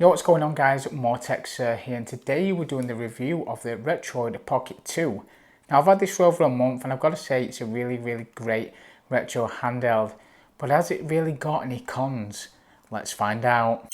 Yo, what's going on guys, Mortex here, and today we're doing the review of the Retroid Pocket 2. Now I've had this for over a month and I've got to say it's a really great retro handheld, but has it really got any cons? Let's find out.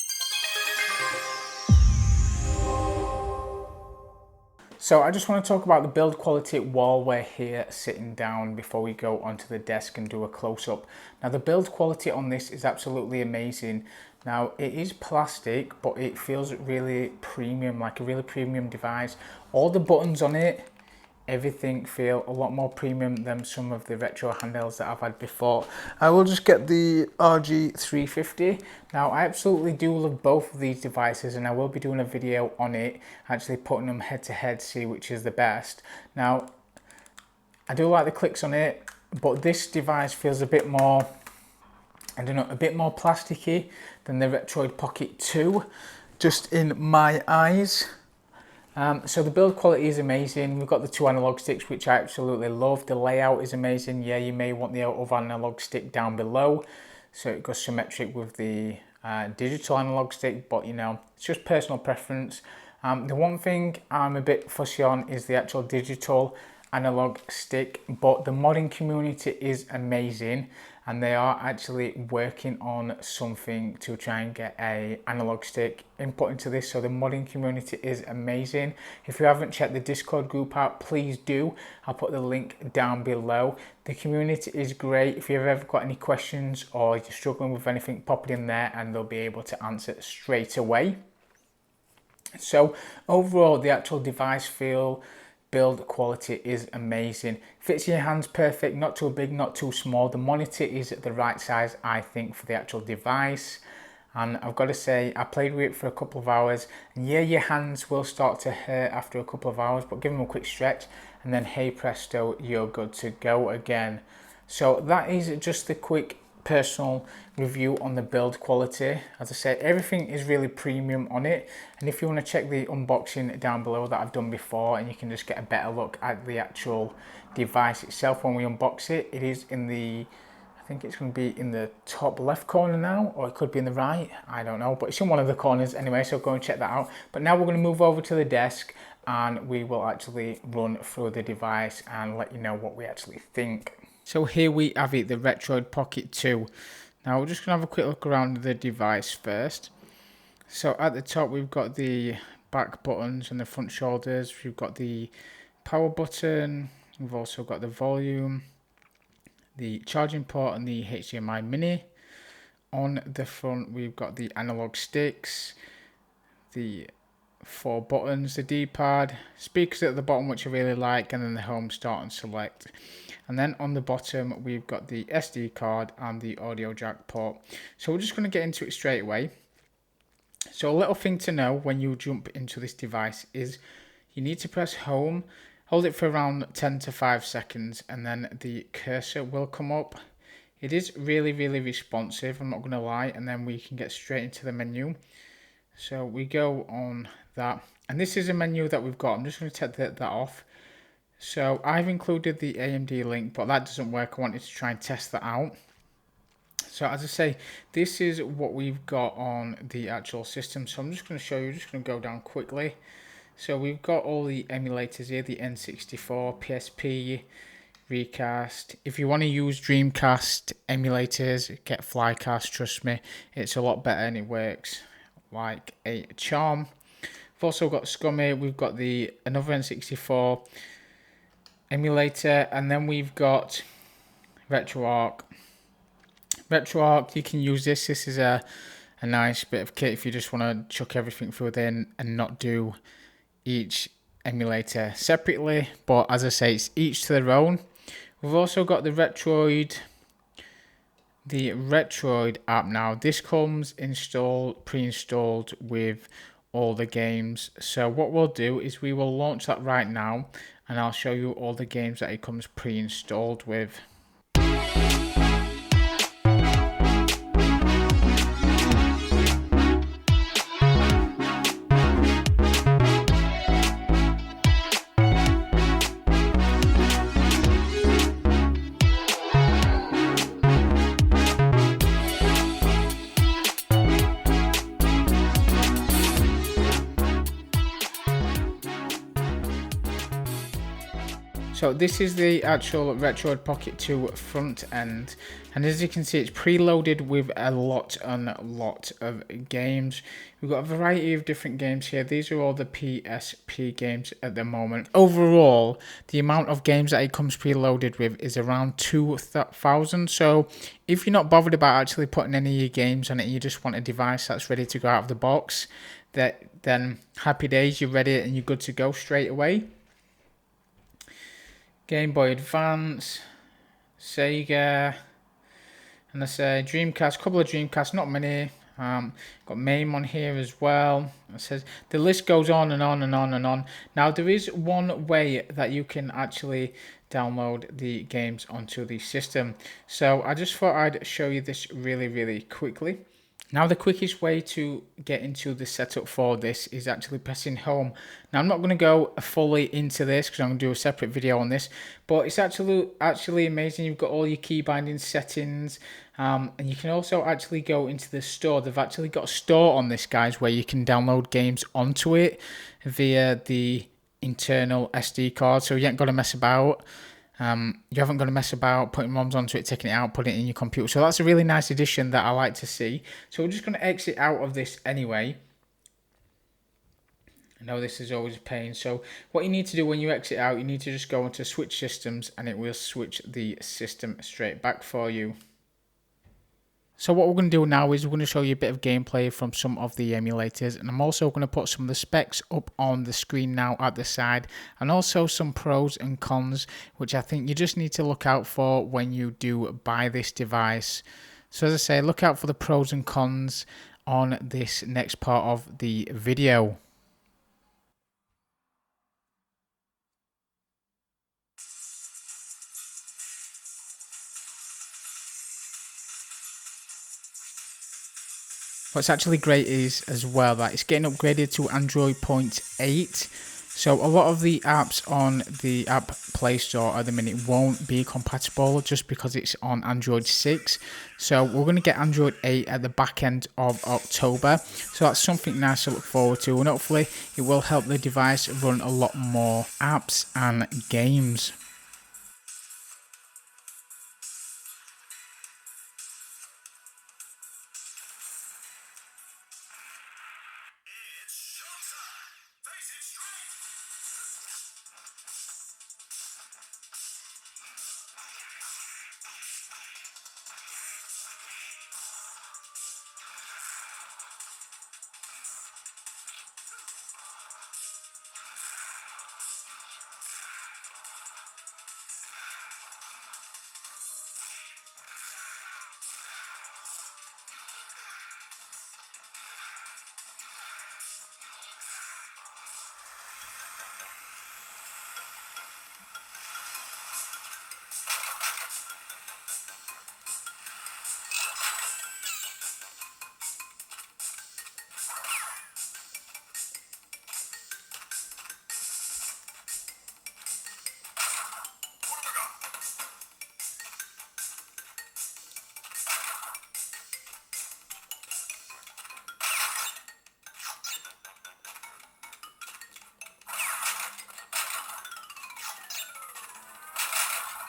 So I just want to talk about the build quality while we're here sitting down before we go onto the desk and do a close-up. Now the build quality on this is absolutely amazing. Now it is plastic, but it feels really premium, like a really premium device. All the buttons on it, everything feel a lot more premium than some of the retro handhelds that I've had before. I will just get the RG350. Now I absolutely do love both of these devices and I will be doing a video on it, actually putting them head to head, see which is the best. Now I do like the clicks on it, but this device feels a bit more, I don't know, a bit more plasticky than the Retroid Pocket 2, just in my eyes. So the build quality is amazing. We've got the two analog sticks, which I absolutely love. The layout is amazing. Yeah, you may want the other analog stick down below, so it goes symmetric with the digital analog stick, but you know, it's just personal preference. The one thing I'm a bit fussy on is the actual digital analog stick, but the modding community is amazing and they are actually working on something to try and get a analog stick input into this. So the modding community is amazing. If you haven't checked the Discord group out, please do. I'll put the link down below. The community is great. If you've ever got any questions or you're struggling with anything, pop it in there and they'll be able to answer it straight away. So overall, the actual device build quality is amazing. Fits in your hands perfect, not too big, not too small. The monitor is the right size, I think, for the actual device. And I've got to say, I played with it for a couple of hours. And yeah, your hands will start to hurt after a couple of hours, but give them a quick stretch and then hey presto, you're good to go again. So that is just the quick personal review on the build quality. As I said, everything is really premium on it, and if you want to check the unboxing down below that I've done before and you can just get a better look at the actual device itself when we unbox it, it is in the, I think it's going to be in the top left corner now, or it could be in the right, I don't know, but it's in one of the corners anyway, so go and check that out. But now we're going to move over to the desk and we will actually run through the device and let you know what we actually think. So here we have it, the Retroid Pocket 2. Now we're just going to have a quick look around the device first. So at the top we've got the back buttons and the front shoulders. We've got the power button. We've also got the volume, the charging port and the HDMI mini. On the front we've got the analog sticks, the 4 buttons, the D-pad, speakers at the bottom which I really like, and then the home, start and select. And then on the bottom we've got the SD card and the audio jack port. So we're just going to get into it straight away. So a little thing to know when you jump into this device is you need to press home, hold it for around 10 to 5 seconds, and then the cursor will come up. It is really responsive, I'm not going to lie, and then we can get straight into the menu. So we go on that, and this is a menu that we've got. I'm just going to take that off. So I've included the AMD link, but that doesn't work. I wanted to try and test that out. So as I say, this is what we've got on the actual system. So I'm just going to show you, just going to go down quickly. So we've got all the emulators here, the N64, PSP, Recast. If you want to use Dreamcast emulators, get Flycast, trust me, it's a lot better and it works like a charm. We've also got Scummy, we've got another N64 emulator, and then we've got RetroArch. RetroArch, you can use this. This is a nice bit of kit if you just want to chuck everything through within and not do each emulator separately. But as I say, it's each to their own. We've also got the Retroid app now. This comes pre-installed with all the games. So what we'll do is we will launch that right now and I'll show you all the games that it comes pre-installed with. So this is the actual Retroid Pocket 2 front end, and as you can see, it's preloaded with a lot of games. We've got a variety of different games here. These are all the PSP games at the moment. Overall, the amount of games that it comes preloaded with is around 2,000. So if you're not bothered about actually putting any of your games on it, you just want a device that's ready to go out of the box, then happy days, you're ready and you're good to go straight away. Game Boy Advance, Sega, and I say Dreamcast, couple of Dreamcasts, not many. Got MAME on here as well. It says the list goes on and on and on and on. Now there is one way that you can actually download the games onto the system. So I just thought I'd show you this really quickly. Now the quickest way to get into the setup for this is actually pressing home. Now I'm not going to go fully into this because I'm going to do a separate video on this, but it's actually amazing. You've got all your key binding settings, and you can also actually go into the store. They've actually got a store on this, guys, where you can download games onto it via the internal SD card, so you ain't got to mess about. You haven't got to mess about putting ROMs onto it, taking it out, putting it in your computer. So that's a really nice addition that I like to see. So we're just going to exit out of this anyway. I know this is always a pain. So what you need to do when you exit out, you need to just go into Switch Systems and it will switch the system straight back for you. So what we're going to do now is we're going to show you a bit of gameplay from some of the emulators, and I'm also going to put some of the specs up on the screen now at the side, and also some pros and cons which I think you just need to look out for when you do buy this device. So as I say, look out for the pros and cons on this next part of the video. What's actually great is as well that it's getting upgraded to Android 0.8. So a lot of the apps on the App Play Store at the minute won't be compatible just because it's on Android 6. So we're going to get Android 8 at the back end of October. So that's something nice to look forward to, and hopefully it will help the device run a lot more apps and games.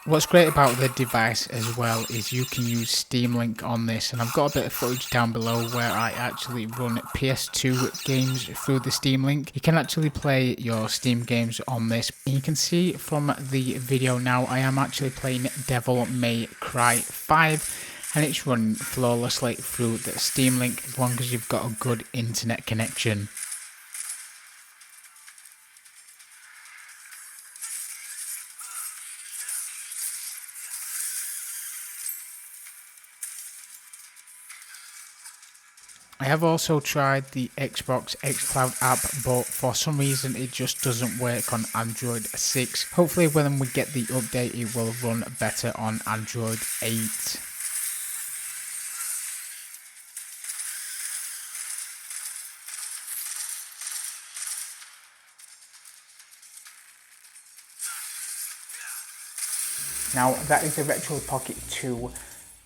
What's great about the device as well is you can use Steam Link on this, and I've got a bit of footage down below where I actually run PS2 games through the Steam Link. You can actually play your Steam games on this. And you can see from the video now I am actually playing Devil May Cry 5, and it's running flawlessly through the Steam Link as long as you've got a good internet connection. I have also tried the Xbox xCloud app, but for some reason it just doesn't work on Android 6. Hopefully when we get the update it will run better on Android 8. Now that is a Retroid Pocket 2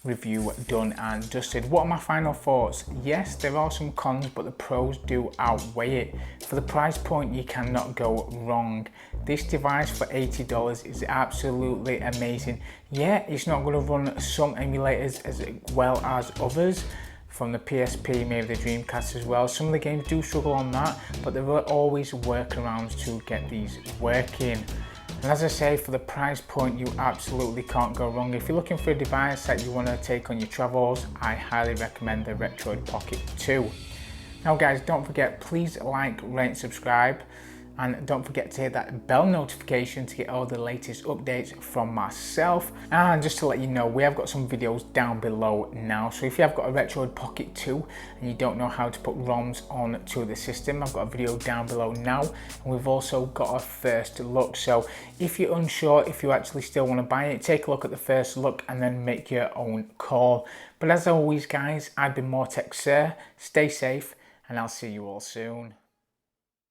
review done and dusted. What are my final thoughts? Yes, there are some cons, but the pros do outweigh it. For the price point, you cannot go wrong. This device for $80 is absolutely amazing. Yeah, it's not going to run some emulators as well as others, from the PSP, maybe the Dreamcast as well. Some of the games do struggle on that, but there are always workarounds to get these working. And as I say, for the price point, you absolutely can't go wrong. If you're looking for a device that you want to take on your travels, I highly recommend the Retroid Pocket 2. Now guys, don't forget, please like, rate, subscribe. And don't forget to hit that bell notification to get all the latest updates from myself. And just to let you know, we have got some videos down below now. So if you have got a Retroid Pocket 2 and you don't know how to put ROMs onto the system, I've got a video down below now. And we've also got a first look. So if you're unsure if you actually still want to buy it, take a look at the first look and then make your own call. But as always guys, I've been Mortec Sir. Stay safe and I'll see you all soon.